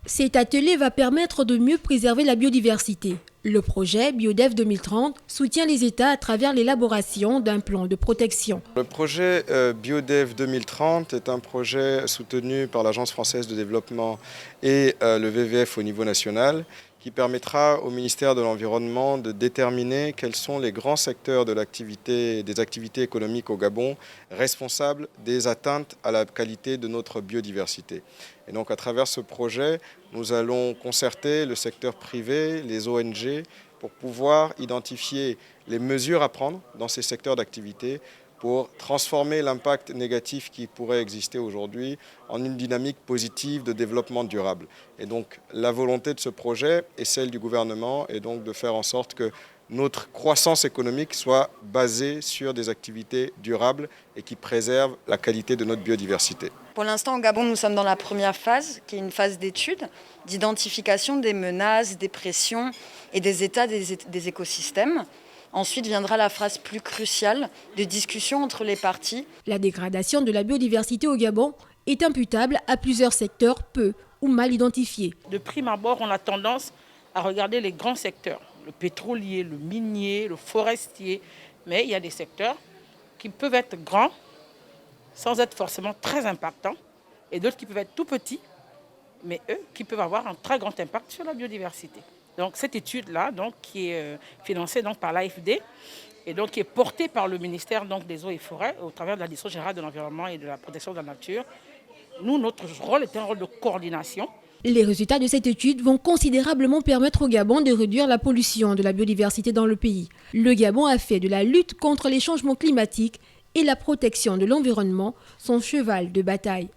Cet atelier va permettre de mieux préserver la biodiversité. Le projet BioDev 2030 soutient les États à travers l'élaboration d'un plan de protection. Le projet BioDev 2030 est un projet soutenu par l'Agence française de développement et le WWF au niveau national, qui permettra au ministère de l'Environnement de déterminer quels sont les grands secteurs des activités économiques au Gabon responsables des atteintes à la qualité de notre biodiversité. Et donc à travers ce projet, nous allons concerter le secteur privé, les ONG, pour pouvoir identifier les mesures à prendre dans ces secteurs d'activité pour transformer l'impact négatif qui pourrait exister aujourd'hui en une dynamique positive de développement durable. Et donc la volonté de ce projet et celle du gouvernement est donc de faire en sorte que notre croissance économique soit basée sur des activités durables et qui préservent la qualité de notre biodiversité. Pour l'instant, au Gabon, nous sommes dans la première phase, qui est une phase d'étude, d'identification des menaces, des pressions et des états des écosystèmes. Ensuite viendra la phase plus cruciale de discussion entre les parties. La dégradation de la biodiversité au Gabon est imputable à plusieurs secteurs peu ou mal identifiés. De prime abord, on a tendance à regarder les grands secteurs, le pétrolier, le minier, le forestier. Mais il y a des secteurs qui peuvent être grands sans être forcément très impactants et d'autres qui peuvent être tout petits, mais eux qui peuvent avoir un très grand impact sur la biodiversité. Donc cette étude-là, qui est financée par l'AFD et qui est portée par le ministère des Eaux et Forêts au travers de la Direction générale de l'environnement et de la protection de la nature. Nous, notre rôle est un rôle de coordination. Les résultats de cette étude vont considérablement permettre au Gabon de réduire la pollution de la biodiversité dans le pays. Le Gabon a fait de la lutte contre les changements climatiques et la protection de l'environnement son cheval de bataille.